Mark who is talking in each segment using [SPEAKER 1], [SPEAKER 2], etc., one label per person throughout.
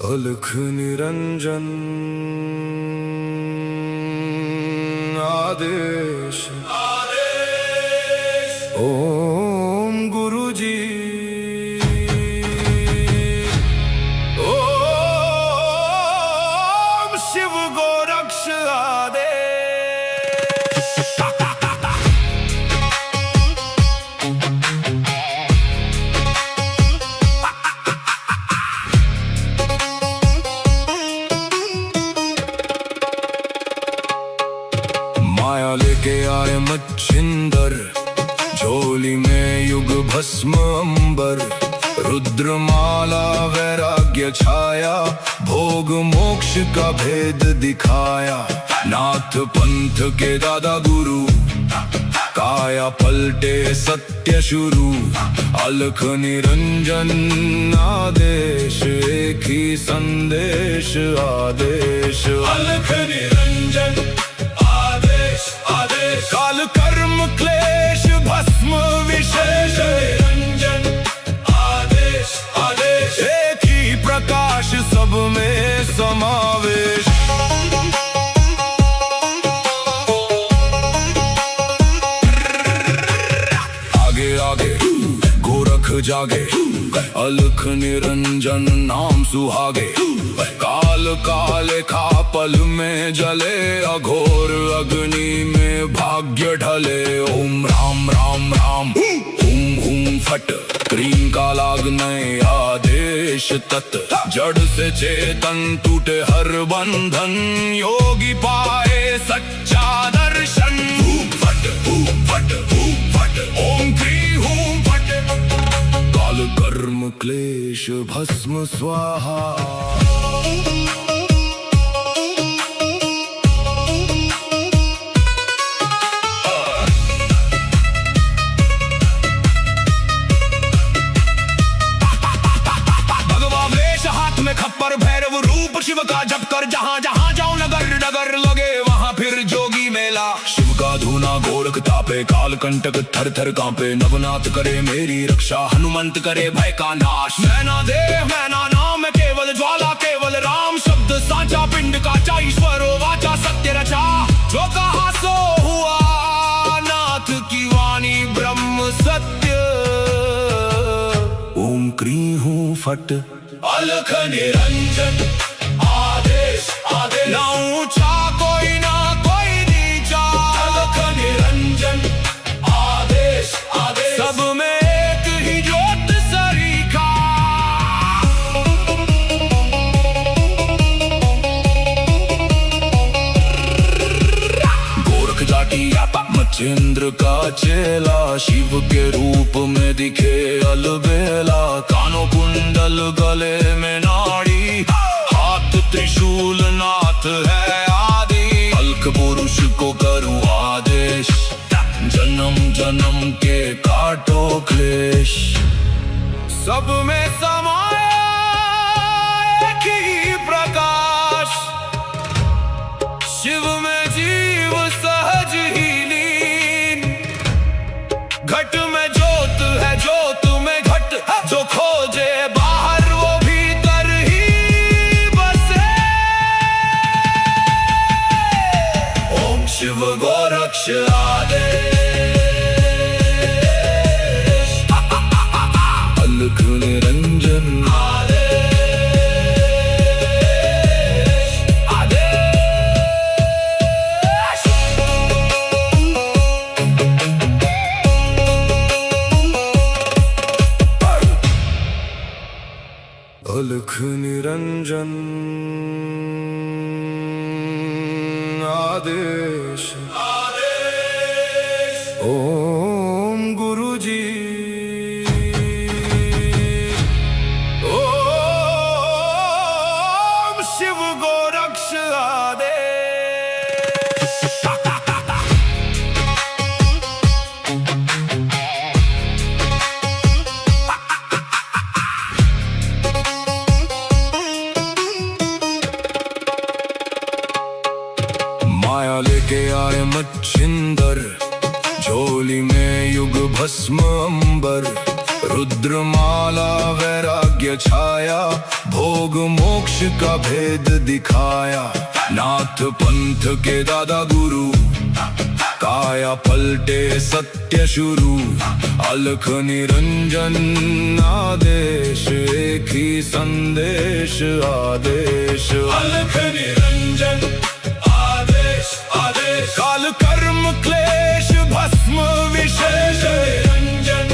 [SPEAKER 1] अलख निरंजन आदेश ओम गुरुजी ओम शिव गोरक्ष आदेश। माया लेके आए मच्छिंदर, झोली में युग भस्म अंबर। रुद्रमाला वैराग्य छाया, भोग मोक्ष का भेद दिखाया। नाथ पंथ के दादा गुरु, काया पलटे सत्य शुरू। अलख निरंजन आदेश, एक ही संदेश आदेश। अलख निरंजन काल कर्म क्लेश भस्म विशेष। निरंजन आदेश आदेश, एक ही प्रकाश सब में समावेश। आगे आगे गोरख जागे, अलख निरंजन नाम सुहागे। काल काले खा पल में जले, अघोर अग्नि में भाग्य ढले। ओम राम राम राम हुम हुम फट, क्रीम का लागने आदेश तत्। जड़ से चेतन टूटे हर बंधन, योगी पाए सच्चा दर्शन। हुम फट ओम क्री हुम फट, काल कर्म क्लेश भस्म स्वाहा। खप्पर भैरव रूप शिव का जप कर, जहाँ जहाँ जाऊं नगर नगर लगे वहाँ फिर जोगी मेला। शिव का धूना गोरख तापे, काल कंटक थर थर कांपे। नवनाथ करे मेरी रक्षा, हनुमंत करे भय का नाश। मैना देह मैना नाम केवल ज्वाला, केवल राम शब्द साचा। पिंड काचा ईश्वरो वाचा, सत्य रचा। जो कहा सो हुआ, नाथ की वाणी ब्रह्म सत्य। ओम क्री हूँ फट, अलख निरंजन आदेश आदेश। ना ऊंचा कोई ना कोई नीचा, अलख निरंजन आदेश आदेश। सब में एक ही ज्योत सरीखा। गोरख जाटी मच्छिंद्र का चेला, शिव के रूप में दिखे अलबेला। कानों कुंडल गले में नाड़ी, हाथ त्रिशूल नाथ है आदि। अलख पुरुष को करूं आदेश, जन्म जन्म के काटो क्लेश। सब में समाया एक ही प्रकाश, शिव में जीव सहज ही लीन। घट में ज्योत है, ज्योत में घट। जो खोजे बाहर वो भीतर ही बसे। ओम शिव गोरक्ष आदेश। अलख निरंजन आदेश आदेश। अलख निरंजन आदेश ओम गुरुजी ओम शिव गोरक्ष आदेश। माया लेके आए मच्छिंदर, झोली में युग भस्म अंबर। रुद्रमाला वैराग्य वैराग्य छाया, भोग मोक्ष का भेद दिखाया। नाथ पंथ के दादा गुरु, काया पलटे सत्य शुरू। अलख निरंजन आदेश, एक ही संदेश आदेश। अलख निरंजन आदेश आदेश, काल कर्म क्लेश भस्म विशेष। निरंजन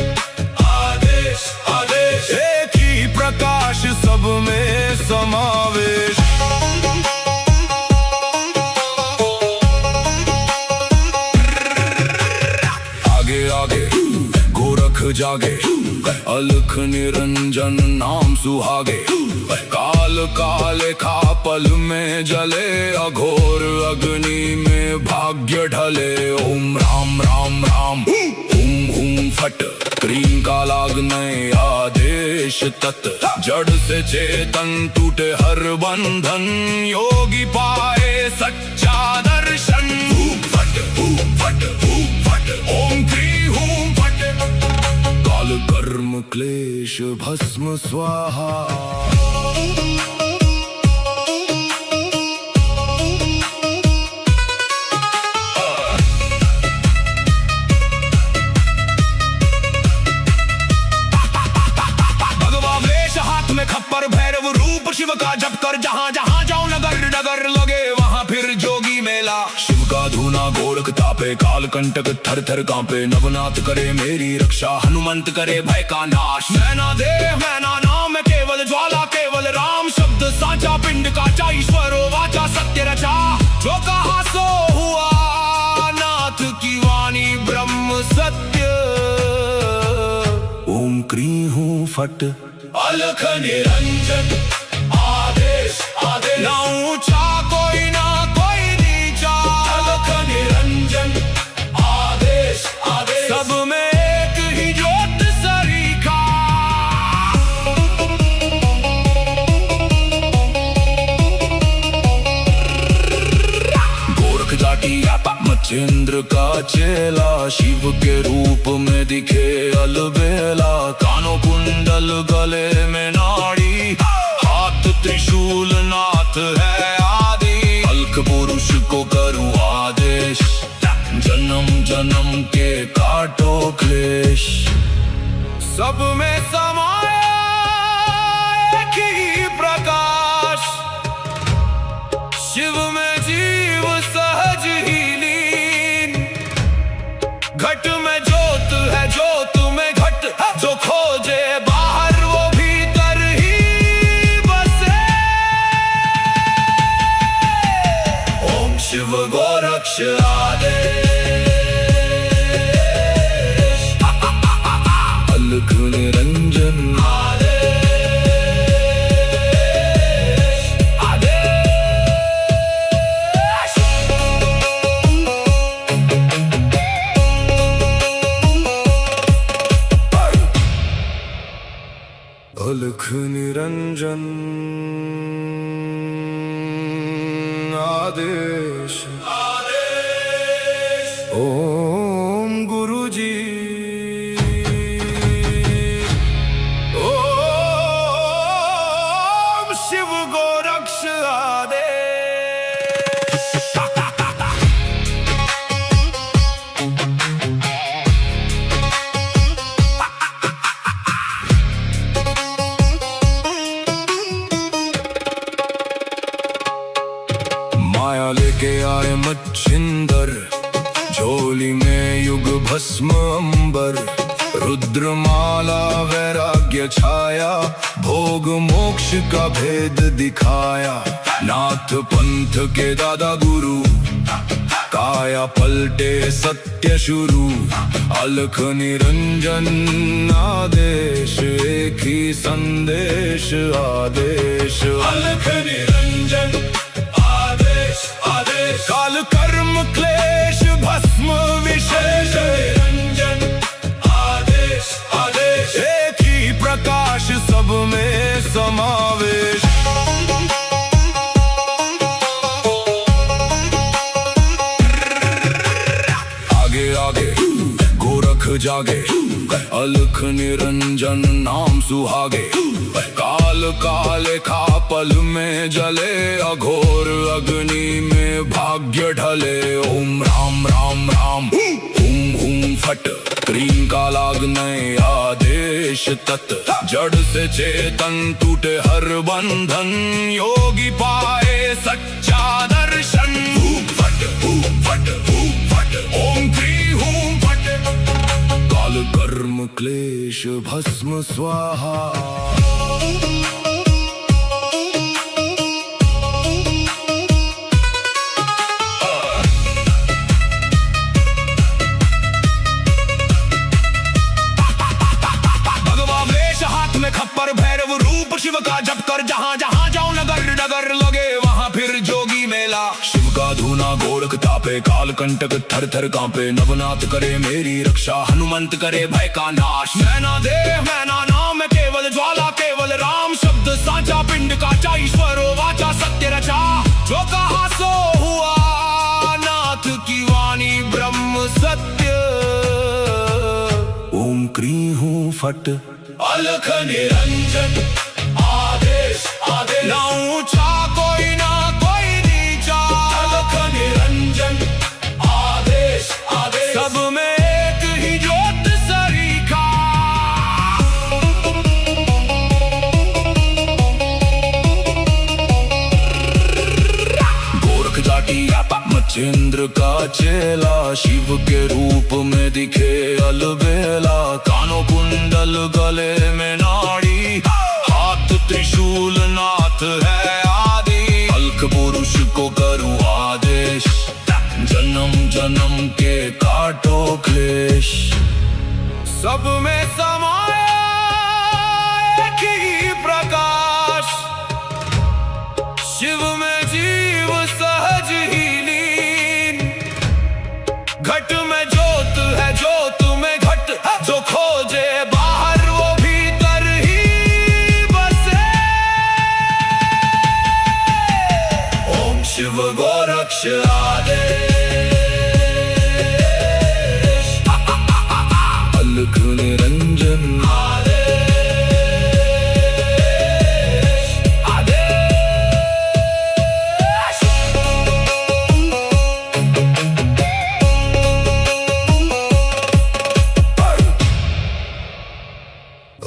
[SPEAKER 1] आदेश आदेश, एक ही प्रकाश सब में समावेश। आगे आगे गोरख जागे, अलख निरंजन नाम सुहागे। काल काले खा पल में जले, अघोर अग्नि में भाग्य ढले। ओम राम राम राम, हुम हुम फट, क्रीम का लागने आदेश तत्। जड़ से चेतन टूटे हर बंधन, योगी पाए सच्चा दर्शन। हुम फट हुम फट हुम फट, ओम क्री हुम फट। काल कर्म क्लेश भस्म स्वाहा। खप्पर भैरव रूप शिव का जप कर, जहाँ जहाँ जाऊं नगर नगर लगे वहाँ फिर जोगी मेला। शिव का धूना गोरख तापे, काल कंटक थर थर कांपे। नवनाथ करे मेरी रक्षा, हनुमंत करे भय का नाश। मैना देह मैना नाम है केवल ज्वाला, केवल राम शब्द साचा। पिंड काचा ईश्वरो वाचा, सत्य रचा जो कहा सो हुआ। नाथ की वाणी ब्रह्म सत्य। ओम क्री हूँ फट, अलख निरंजन आदेश आदेश। ना ऊंचा कोई ना कोई नीचा, अलख निरंजन आदेश आदेश। सब में एक ही ज्योत सरीखा। गोरख जाटी मच्छिंद्र का चेला, शिव के रूप में दिखे अलबेला। कानों कुंडल गले में नाड़ी, हाथ त्रिशूल नाथ है आदि। अलख पुरुष को करूं आदेश, जन्म जन्म के काटो क्लेश। सब में समाया एक ही प्रकाश, शिव में जीव सहज ही लीन। घट में ज्योत है, ज्योत में घट, जो खोजे बाहर वो भीतर ही बसे। ओम शिव गोरक्ष आदेश, अलख निरंजन आदेश आदेश। अलख निरंजन आदेश आदेश। ओम गुरु जी, ओम शिव गोरक्ष आदेश। माया लेके आए मच्छिंदर, झोली में युग भस्म अंबर। रुद्रमाला वैराग्य छाया, भोग मोक्ष का भेद दिखाया। नाथ पंथ के दादा गुरु, काया पलटे सत्य शुरू। अलख निरंजन आदेश, एक ही संदेश आदेश। अलख निरंजन आदेश आदेश, काल कर्म क्लेश भस्म विशेष। निरंजन आदेश आदेश, एक ही प्रकाश सब में समावेश। आगे आगे गोरख जागे, अलख निरंजन नाम सुहागे। काल काले खा पल में जले, अघोर अग्नि में भाग्य ढले। ओम राम राम राम हुम हुम फट, क्रीम का लागने आदेश तत्। जड़ से चेतन टूटे हर बंधन, योगी पाए सच्चा दर्शन। हुम फट हुम फट हुम फट, ओम क्री हुम फट। काल कर्म क्लेश भस्म स्वाहा।
[SPEAKER 2] खप्पर भैरव रूप शिव का जप कर, जहाँ जहाँ जाऊं नगर नगर लगे वहाँ फिर जोगी मेला।
[SPEAKER 1] शिव का धूना गोरख तापे, काल कंटक थर थर कांपे। नवनाथ करे मेरी रक्षा, हनुमंत करे भय का नाश।
[SPEAKER 2] मैना देह मैना नाम केवल ज्वाला, केवल राम शब्द साचा। पिंड काचा ईश्वरो वाचा, सत्य रचा। जो कहा सो हुआ, नाथ की वाणी ब्रह्म सत्य।
[SPEAKER 1] ओम क्री हूँ फट,
[SPEAKER 2] अलख निरंजन आदेश आदेश। ना ऊंचा कोई ना कोई नीचा, अलख निरंजन आदेश आदेश। सब में एक ही ज्योत सरीखा।
[SPEAKER 1] गोरख जाटी मच्छिंद्र का चेला, शिव के रूप में दिखे अलबेला। कानों कुंडल गले में नाड़ी, हाथ त्रिशूल नाथ है आदि। अलख पुरुष को करूं आदेश, जन्म जन्म के काटो क्लेश।
[SPEAKER 2] सब में समाया एक ही प्रकाश, शिव में जीव सहज ही लीन। घट में ज्योत है ज्योत में घट, जो खोजे बाहर वो भीतर ही बसे। ओम शिव गोरक्ष आदेश।
[SPEAKER 1] अलख निरंजन
[SPEAKER 2] आदेश आदेश।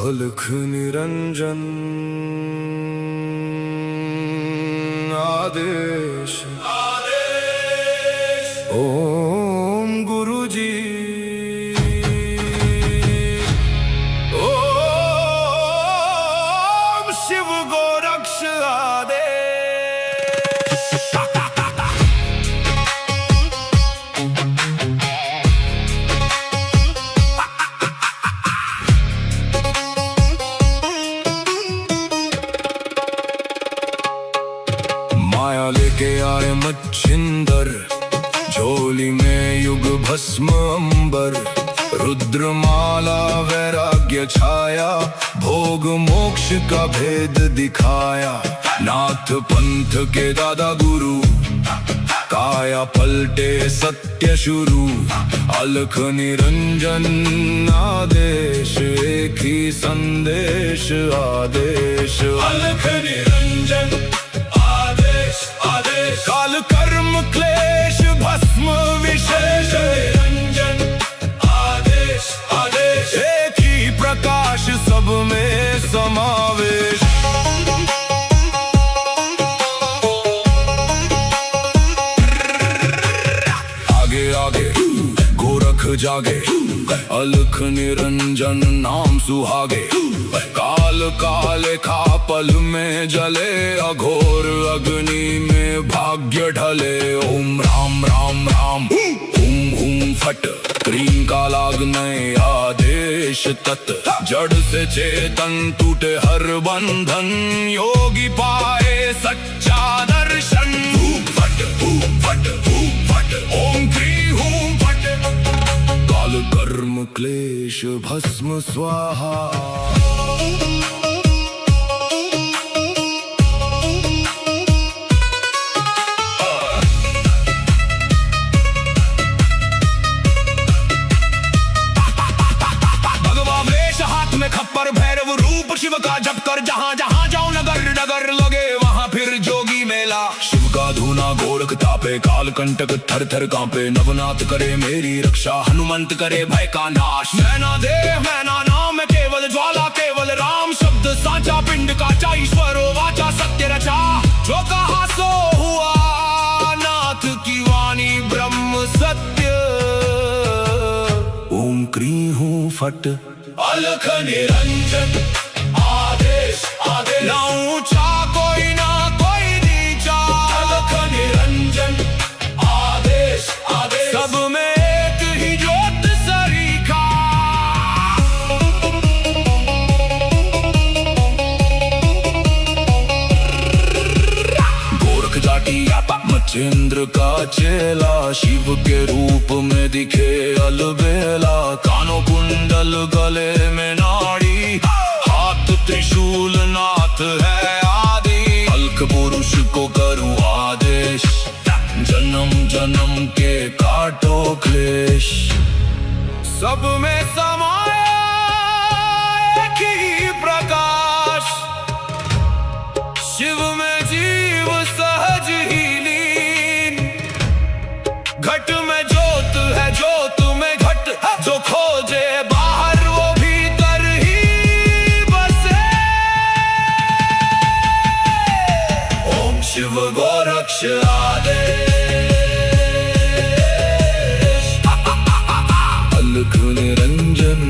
[SPEAKER 1] अलख निरंजन आदेश
[SPEAKER 2] आदेश।
[SPEAKER 1] ओम गुरु जी।
[SPEAKER 2] ओम शिव गोरक्ष आदेश।
[SPEAKER 1] माया लेके आए मच्छिंदर, झोली में युग भस्म अंबर। रुद्रमाला वैराग्य छाया, भोग मोक्ष का भेद दिखाया। नाथ पंथ के दादा गुरु, काया पलटे सत्य शुरू। अलख निरंजन आदेश, एक ही संदेश आदेश।
[SPEAKER 2] अलख निरंजन आदेश आदेश। काल कर्म क्लेश भस्म विशेष। निरंजन आदेश आदेश।
[SPEAKER 1] एक ही प्रकाश सब में समावेश। आगे आगे गोरख जागे, अलख निरंजन नाम सुहागे। काल काले खा पल में जले, अघोर अग्नि में भाग्य ढले। ओम राम राम राम हुम हुम फट, क्रीम का लागने आदेश तत्। जड़ से चेतन टूटे हर बंधन, योगी पाए सच्चा दर्शन। हुम फट हुम फट हुम फट, ओम क्री हुम फट। काल कर्म क्लेश भस्म स्वाहा।
[SPEAKER 2] भगवा
[SPEAKER 1] तापे काल कंटक थर थर कांपे नवनाथ करे मेरी रक्षा हनुमंत करे भय का नाश
[SPEAKER 2] मैना देह मैना नाम है केवल ज्वाला केवल राम शब्द साचा पिंड काचा ईश्वरो वाचा सत्य रचा जो कहा सो हुआ नाथ की वाणी ब्रह्म सत्य
[SPEAKER 1] ओम क्री हूँ फट
[SPEAKER 2] अलख निरंजन आदेश आदेश ना ऊंचा कोई ना कोई नीचा अलख निरंजन आदेश आदेश सब में एक ही ज्योत सरीखा
[SPEAKER 1] गोरख जाटी मचेंद्र का चेला शिव के रूप में दिखे अलबेला कानों कुंडल गले में नाड़ी हाथ त्रिशूल नाथ है आदि अलख पुरुष को करूँ आदेश जन्म जन्म के काटो क्लेश
[SPEAKER 2] सब में समाया एक ही प्रकाश शिव में जीव सहज ही लीन घट में ज्योत है ज्योत में घट जो खोजे बाहर वो भीतर ही बसे ओम शिव गोरक्ष आदेश
[SPEAKER 1] अलख निरंजन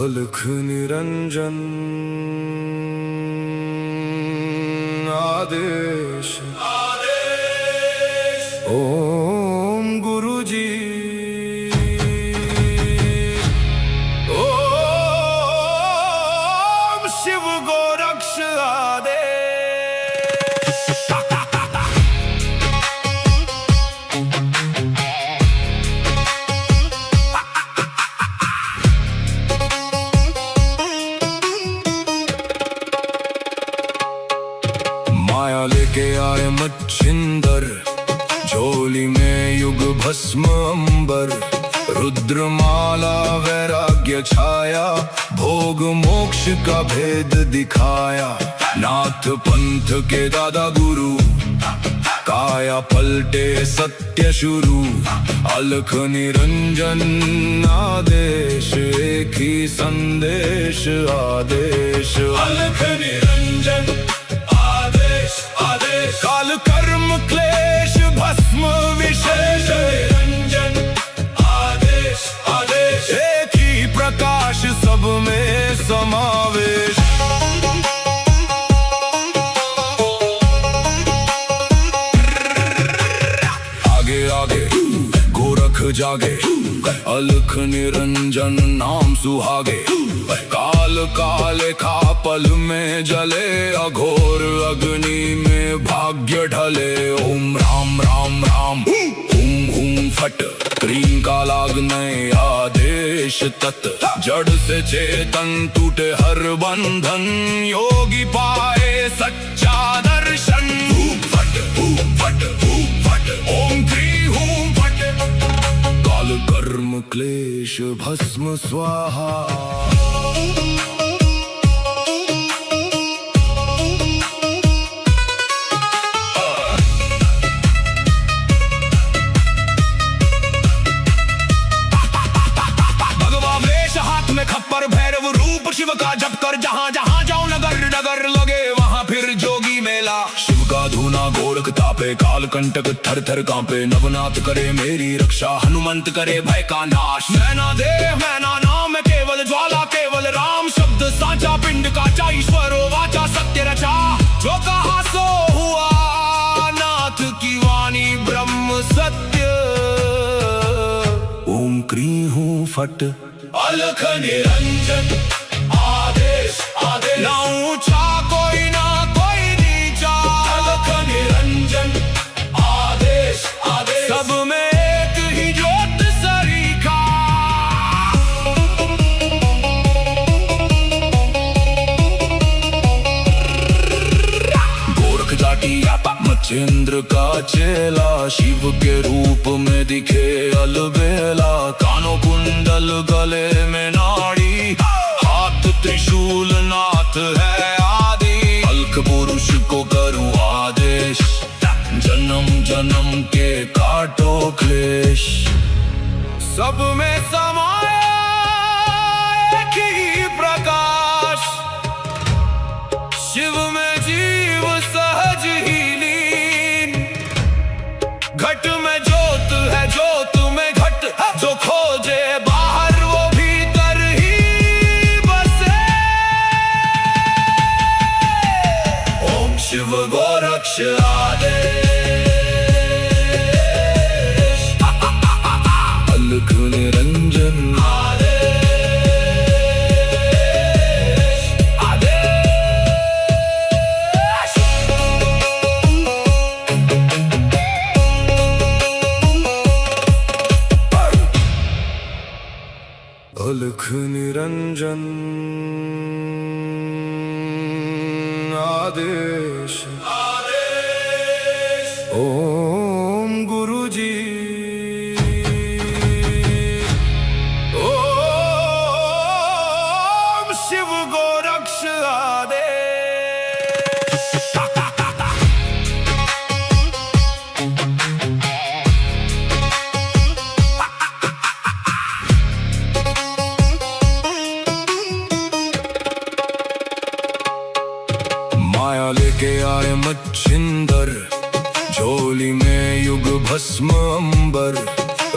[SPEAKER 1] अलख निरंजन आदेश ओम गुरु जी
[SPEAKER 2] ओम शिव गोरक्ष आदेश
[SPEAKER 1] माया लेके आए मच्छिंदर झोली में युग भस्म अंबर रुद्रमाला वैराग्य छाया भोग मोक्ष का भेद दिखाया नाथ पंथ के दादा गुरु काया पलटे सत्य शुरू अलख निरंजन आदेश एक ही संदेश आदेश
[SPEAKER 2] अलख निरंजन आदेश आदेश काल कर्म क्लेश भस्म विशेष निरंजन आदेश आदेश
[SPEAKER 1] एक ही प्रकाश सब में समावेश आगे आगे गोरख जागे अलख निरंजन नाम सुहागे काल काले खा पल में जले अघोर अग्नि में भाग्य ढले ओम राम राम राम हूं हूं फट क्रीम का लागने आदेश तत् जड़ से चेतन टूटे हर बंधन योगी पाए सच्चा दर्शन फट ओम क्री हूं फट काल कर्म क्लेश भस्म स्वाहा
[SPEAKER 2] खप्पर भैरव रूप शिव का जप कर जहाँ जहाँ जाओ नगर नगर लगे वहाँ फिर जोगी मेला
[SPEAKER 1] शिव का धूना गोरख तापे काल कंटक थर थर कांपे नवनाथ करे मेरी रक्षा हनुमंत करे भय का नाश
[SPEAKER 2] मैना देह मैना नाम है केवल ज्वाला केवल राम शब्द साचा पिंड काचा ईश्वरो वाचा सत्य रचा जो कहा सो हुआ नाथ की वाणी ब्रह्म सत्य
[SPEAKER 1] ओम क्री हूँ फट
[SPEAKER 2] अलख निरंजन आदेश आदेश ना ऊंचा कोई ना कोई नीचा अलख निरंजन आदेश आदेश सब में एक ही ज्योत सरीखा
[SPEAKER 1] गोरख जाटी मचेंद्र का चेला शिव के रूप में दिखे अलबेला। कानों कुंडल गले में नाड़ी, हाथ त्रिशूल नाथ है आदि। अलख पुरुष को करूँ आदेश, जन्म जन्म के काटो क्लेश। सब में समाया एक ही प्रकाश, शिव में जीव सहज ही लीन। घट में ज्योत है, ज्योत में घट, जो खोजे बाहर वो भीतर ही बसे। ओम शिव गोरक्ष आदेश, अलख निरंजन आदेश, आदेश। अलख निरंजन आदेश, आदेश। ओम गुरुजी, ओम शिव गोरक्ष आदेश। माया लेके आए मच्छिंदर, झोली में युग भस्म अंबर।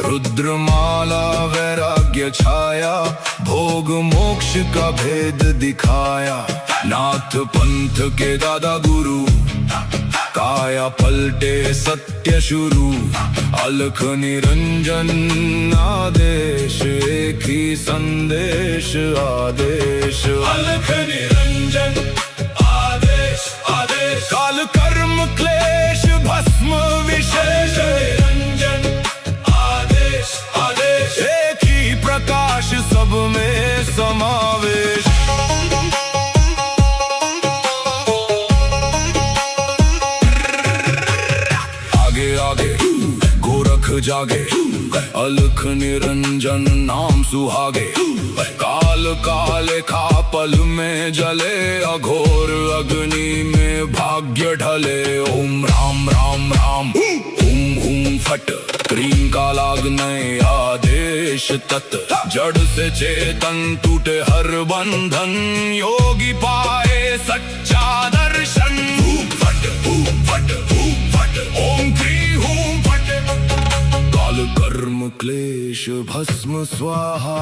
[SPEAKER 1] रुद्रमाला वैराग्य छाया, भोग मोक्ष का भेद दिखाया। नाथ पंथ के दादा गुरु, काया पलटे सत्य शुरू। अलख निरंजन आदेश, एक ही संदेश आदेश। अलख निरंजन आदेश, आदेश। काल कर्म क्लेश भस्म विशेष, निरंजन आदेश, आदेश। एक ही प्रकाश सब में समावेश। आगे आगे गोरख जागे, अलख निरंजन नाम सुहागे। काल काले खा पल में जले, अघोर अग्नि में भाग्य ढले। ओम राम राम राम, हुम हुम फट, क्रीम का लागने आदेश तत्। जड़ से चेतन टूटे हर बंधन, योगी पाए सच्चा दर्शन। हुम फट, हुम फट, हुम फट, ओम क्री हुम फट। काल कर्म क्लेश भस्म स्वाहा।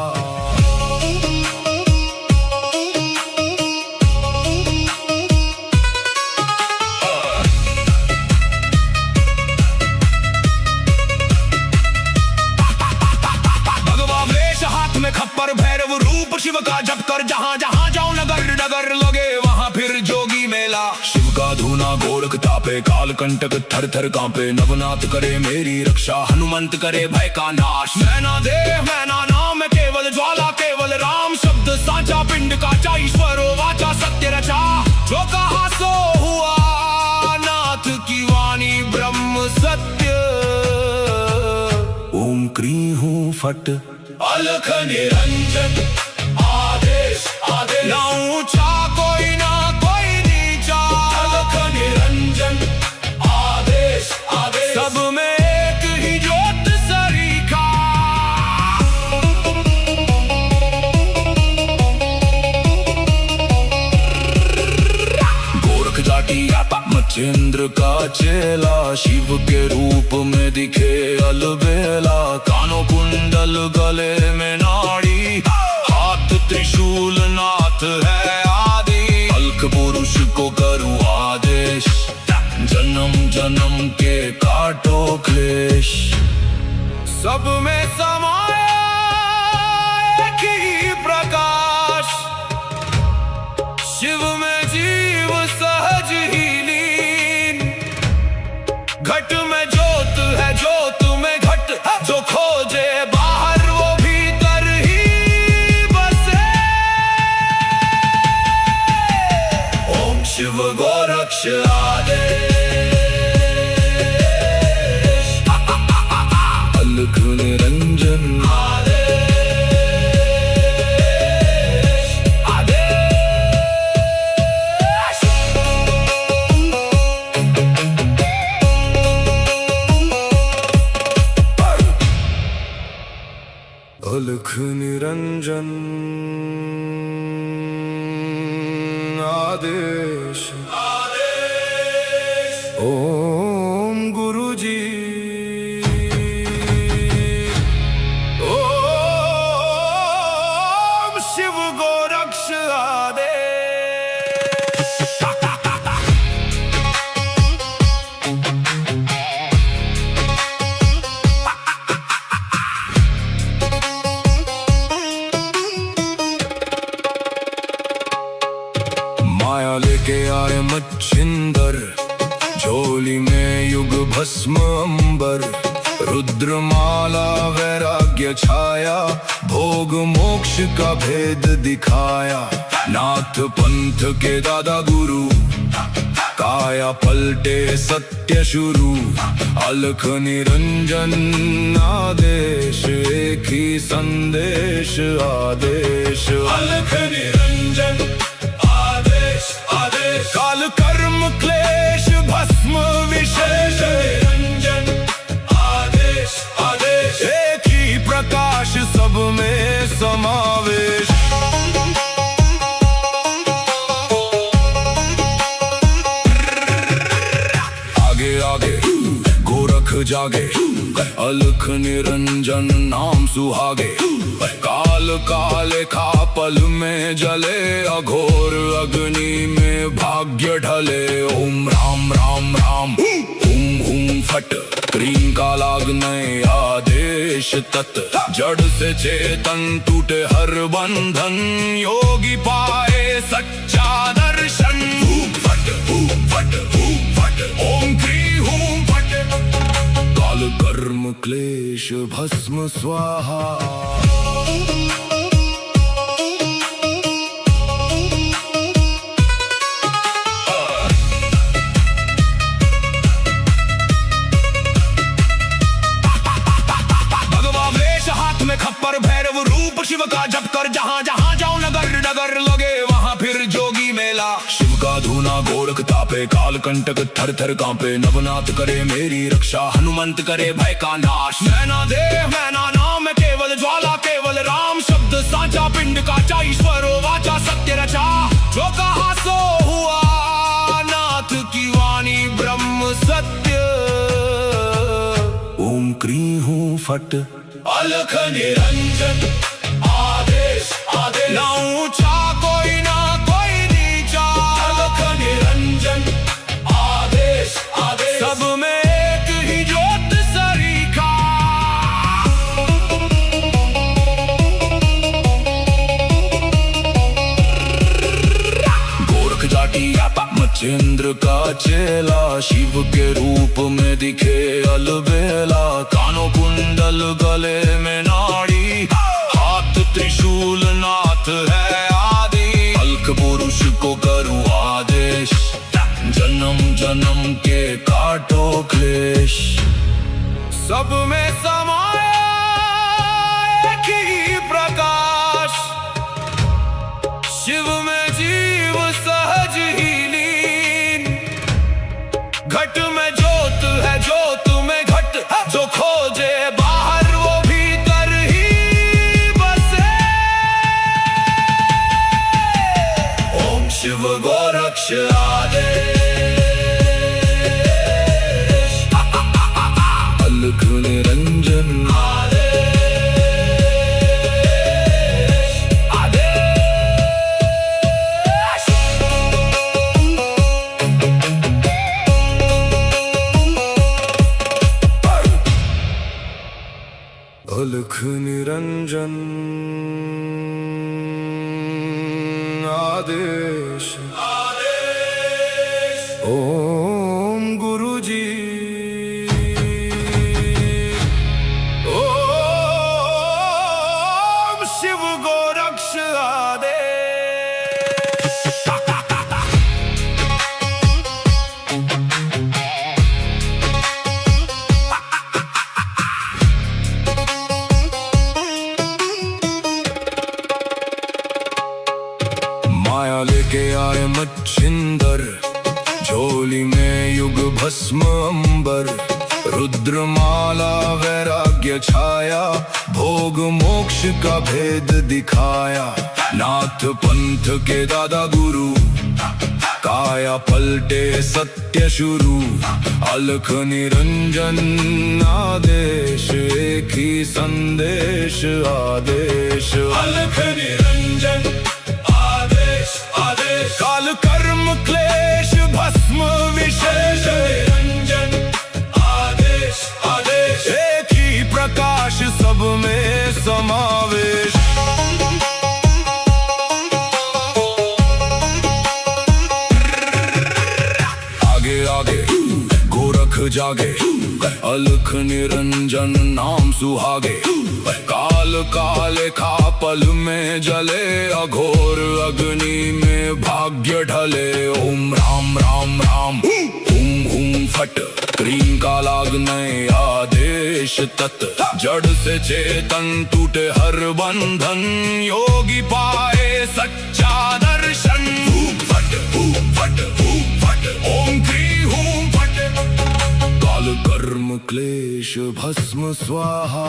[SPEAKER 1] खप्पर भैरव रूप शिव का जप कर, जहाँ जहाँ जाऊं नगर नगर लगे वहाँ फिर जोगी मेला। शिव का धूना गोरख तापे, काल कंटक थर थर कांपे। नवनाथ करे मेरी रक्षा, हनुमंत करे भय का नाश। मैना देव मैना नाम केवल ज्वाला, केवल राम शब्द साचा। पिंड का ईश्वर वाचा, सत्य रचा। जो कहा सो हुआ, नाथ की वाणी ब्रह्म सत्य। ओम क्री हूँ फट, अलख निरंजन आदेश, आदेश। ना ऊंचा कोई ना कोई नीचा, अलख निरंजन आदेश, आदेश। सब में एक ही ज्योत सरीखा। गोरख जाटी मचेंद्र का चेला, शिव के रूप में दिखे अलबेला। कानों कुंडल गले में नाड़ी, हाथ त्रिशूल नाथ है आदि। अलख पुरुष को करूँ आदेश, जन्म जन्म के काटो क्लेश। सब में समाया एक ही प्रकाश, शिव में जीव सहज ही लीन। घट में ज्योत है, ज्योत में घट, जो खोजे बाहर वो भीतर ही बसे। ओम शिव गोरक्ष आदेश। अलख निरंजन आदेश ओम गुरुजी ओम शिव गोरक्ष आदेश। माया लेके आए मच्छिंदर, झोली में युग भस्म अंबर, रुद्रमाला वैराग्य छाया, भोग मोक्ष का भेद दिखाया। नाथ पंथ के दादा गुरु, काया पलटे सत्य शुरू, अलख निरंजन आदेश, एक ही संदेश आदेश। अलख निरंजन काल कर्म क्लेश भस्म विशेष, निरंजन आदेश आदेश, एक ही प्रकाश सब में समावेश। आगे आगे गोरख जागे, अलख निरंजन नाम सुहागे, काल काले खा पल में जले, अघोर अग्नि में भाग्य ढले। ओम राम राम राम हुम हुम फट, क्रीम का लागने आदेश तत्, जड़ से चेतन टूटे हर बंधन, योगी पाए सच्चा दर्शन। हुम फट ओम क्री हुम फट, काल कर्म क्लेश भस्म स्वाहा। खप्पर भैरव रूप शिव का जप कर, जहाँ जहाँ जाओ नगर नगर लगे वहाँ फिर जोगी मेला। शिव का धूना गोरख तापे, काल कंटक थर थर कांपे, नवनाथ करे मेरी रक्षा, हनुमंत करे भय का नाश। मैना देह मैना नाम केवल ज्वाला, केवल राम शब्द साचा, पिंड काचा ईश्वरो वाचा सत्य रचा। जो कहा सो हुआ, नाथ की वाणी ब्रह्म सत्य। ओम क्री हूँ फट, अलख निरंजन आदेश आदेश, ना ऊंचा कोई ना कोई नीचा, अलख निरंजन आदेश आदेश, सब में एक ही ज्योत सरीखा। गोरख जाटी मच्छिंद्र का चेला, शिव के रूप में दिखे अलबेला। कानों कुंडल गले में नाड़ी, हाथ त्रिशूल नाथ है आदि, अलख पुरुष को करूं आदेश, जन्म जन्म के काटो क्लेश। सब में समाया एक ही प्रकाश, शिव में जीव सहज ही लीन। घट में ज्योत है ज्योत में घट, जो खोजे बाहर वो भीतर ही बसे। ओम शिव गोरक्ष आदेश, अलख निरंजन अलख निरंजन आदेश ओम गुरुजी ओम शिव गोरक्ष आदेश। माया लेके आए मच्छिंदर, झोली में युग भस्म अंबर, रुद्रमाला वैराग्य छाया, भोग मोक्ष का भेद दिखाया। नाथ पंथ के दादा गुरु, काया पलटे सत्य शुरू। अलख निरंजन आदेश, एक ही संदेश आदेश।
[SPEAKER 2] अलख निरंजन आदेश आदेश,
[SPEAKER 1] काल कर्म क्लेश भस्म विशेष।
[SPEAKER 2] निरंजन आदेश आदेश,
[SPEAKER 1] एक ही प्रकाश सब में समावेश। आगे आगे गोरख जागे, अलख निरंजन नाम सुहागे। काल काले खा पल में जले, अघोर अग्नि में भाग्य ढले। ओम राम राम राम, हुम हुम फट, क्रीम का लागने आदेश तत्। जड़ से चेतन टूटे हर बंधन, योगी पाए सच्चा दर्शन। फट फट फट, ओम क्री हूं फट। काल कर्म क्लेश भस्म स्वाहा।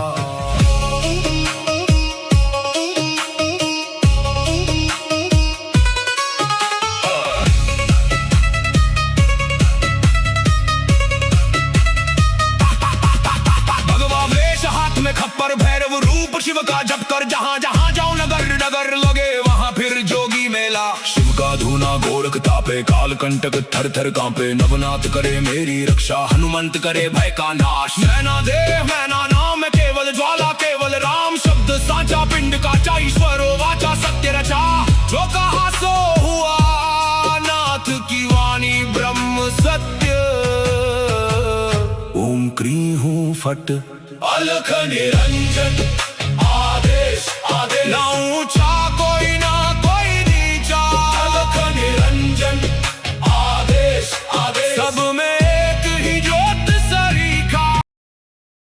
[SPEAKER 2] खप्पर भैरव रूप शिव का जप कर, जहाँ जहाँ जाऊं नगर नगर लगे वहाँ फिर जोगी मेला।
[SPEAKER 1] शिव का धूना गोरख तापे, काल कंटक थर थर कांपे। नवनाथ करे मेरी रक्षा, हनुमंत करे भय का नाश।
[SPEAKER 2] मैना देह मैना नाम केवल ज्वाला, केवल राम शब्द साचा। पिंड का ईश्वरो वाचा, सत्य रचा। जो कहा सो हुआ, नाथ की वाणी ब्रह्म सत्य।
[SPEAKER 1] ओम क्री हूं फट,
[SPEAKER 2] अलख निरंजन आदेश आदेश। ना ऊंचा